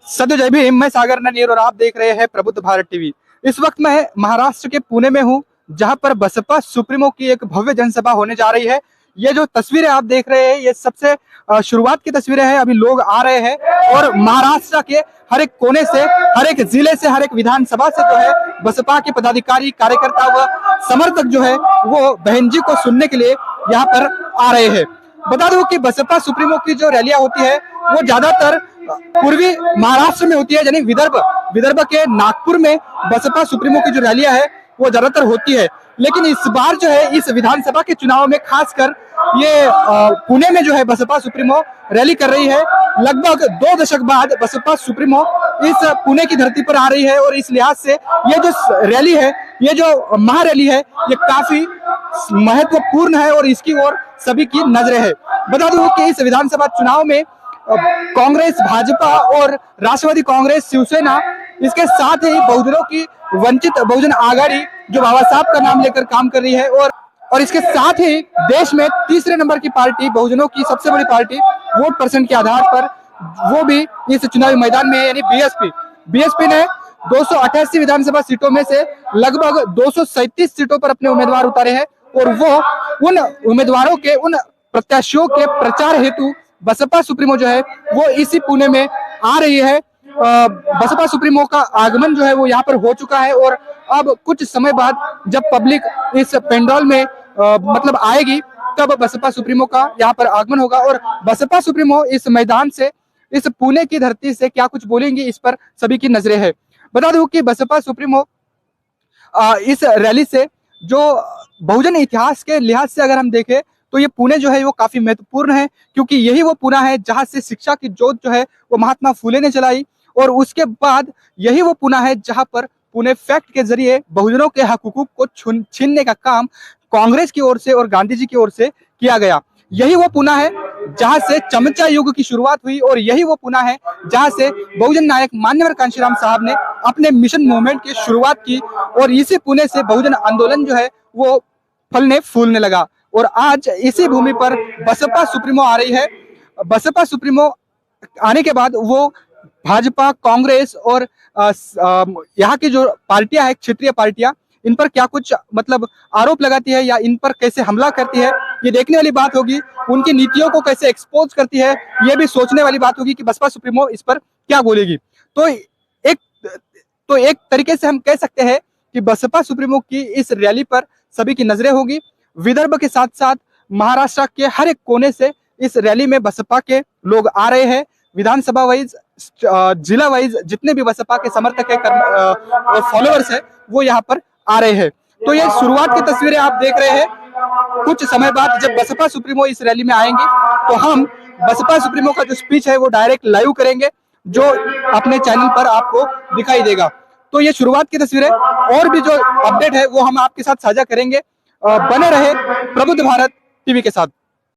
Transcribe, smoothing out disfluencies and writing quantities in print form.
सद्य जय भीम। मैं सागर ननीर और आप देख रहे हैं प्रबुद्ध भारत टीवी। इस वक्त मैं महाराष्ट्र के पुणे में हूं, जहां पर बसपा सुप्रीमो की एक भव्य जनसभा होने जा रही है। ये जो तस्वीरें आप देख रहे हैं, ये सबसे शुरुआत की तस्वीरें हैं। अभी लोग आ रहे हैं और महाराष्ट्र के हर एक कोने से, हर एक जिले से, हर एक विधानसभा से जो है बसपा के पदाधिकारी, कार्यकर्ता व समर्थक जो है वो बहन जी को सुनने के लिए यहाँ पर आ रहे हैं। बता दूं कि बसपा सुप्रीमो की जो रैलियां होती है वो ज्यादातर पूर्वी महाराष्ट्र में होती है, यानी विदर्भ के नागपुर में बसपा सुप्रीमो की जो रैलियां है वो ज्यादातर होती है। लेकिन इस बार जो है इस विधानसभा के चुनाव में खासकर ये पुणे में जो है बसपा सुप्रीमो रैली कर रही है। लगभग 2 दशक बाद बसपा सुप्रीमो इस पुणे की धरती पर आ रही है और इस लिहाज से ये जो रैली है, ये जो महारैली है, ये काफी महत्वपूर्ण है और इसकी ओर सभी की नजरें है। बता दूं कि इस विधानसभा चुनाव में कांग्रेस, भाजपा और राष्ट्रवादी कांग्रेस, शिवसेना, इसके साथ ही बहुजनों की वंचित बहुजन आघाड़ी जो बाबा साहब का नाम लेकर काम कर रही है और इसके साथ ही देश में तीसरे नंबर की पार्टी, बहुजनों की सबसे बड़ी पार्टी, वोट परसेंट के आधार पर वो भी इस चुनावी मैदान में है, यानी बीएसपी ने 288 विधानसभा सीटों में से लगभग 237 सीटों पर अपने उम्मीदवार उतारे हैं और वो उन उम्मीदवारों के, उन प्रत्याशियों के प्रचार हेतु बसपा सुप्रीमो जो है वो इसी पुणे में आ रही है। बसपा सुप्रीमो का आगमन जो है वो यहाँ पर हो चुका है और अब कुछ समय बाद जब पब्लिक इस पेंडॉल में मतलब आएगी, तब बसपा सुप्रीमो का यहाँ पर आगमन होगा और बसपा सुप्रीमो इस मैदान से, इस पुणे की धरती से क्या कुछ बोलेंगे, इस पर सभी की नजरें है। बता दूं कि बसपा सुप्रीमो इस रैली से, जो बहुजन इतिहास के लिहाज से अगर हम देखें तो ये पुणे जो है वो काफी महत्वपूर्ण है, क्योंकि यही वो पुणे है जहां से शिक्षा की जोत जो है वो महात्मा फुले ने चलाई और उसके बाद यही वो पुणे है जहां पर पुणे फैक्ट के जरिए बहुजनों के हकूक को छीनने का काम कांग्रेस की ओर से और गांधी जी की ओर से किया गया। यही वो पुणे है जहां से चमचा युग की शुरुआत हुई और यही वो पुणे है जहां से बहुजन नायक मान्यवर कांशीराम साहब ने अपने मिशन मूवमेंट की शुरुआत की और इसी पुणे से बहुजन आंदोलन जो है वो फलने फूलने लगा। और आज इसी भूमि पर बसपा सुप्रीमो आ रही है। बसपा सुप्रीमो आने के बाद वो भाजपा, कांग्रेस और यहाँ की जो पार्टियां हैं, क्षेत्रीय पार्टियां, इन पर क्या कुछ मतलब आरोप लगाती है या इन पर कैसे हमला करती है, ये देखने वाली बात होगी। उनकी नीतियों को कैसे एक्सपोज करती है, ये भी सोचने वाली बात होगी कि बसपा सुप्रीमो इस पर क्या बोलेगी। तो एक तरीके से हम कह सकते हैं कि बसपा सुप्रीमो की इस रैली पर सभी की नजरें होगी। विदर्भ के साथ साथ महाराष्ट्र के हर एक कोने से इस रैली में बसपा के लोग आ रहे हैं। विधानसभा वाइज, जिला वाइज जितने भी बसपा के समर्थक है, फॉलोअर्स है, वो यहाँ पर आ रहे हैं। तो ये शुरुआत की तस्वीरें आप देख रहे हैं। कुछ समय बाद जब बसपा सुप्रीमो इस रैली में आएंगे तो हम बसपा सुप्रीमो का जो स्पीच है वो डायरेक्ट लाइव करेंगे, जो अपने चैनल पर आपको दिखाई देगा। तो ये शुरुआत की तस्वीरें, और भी जो अपडेट है वो हम आपके साथ साझा करेंगे। बने रहे प्रबुद्ध भारत टीवी के साथ।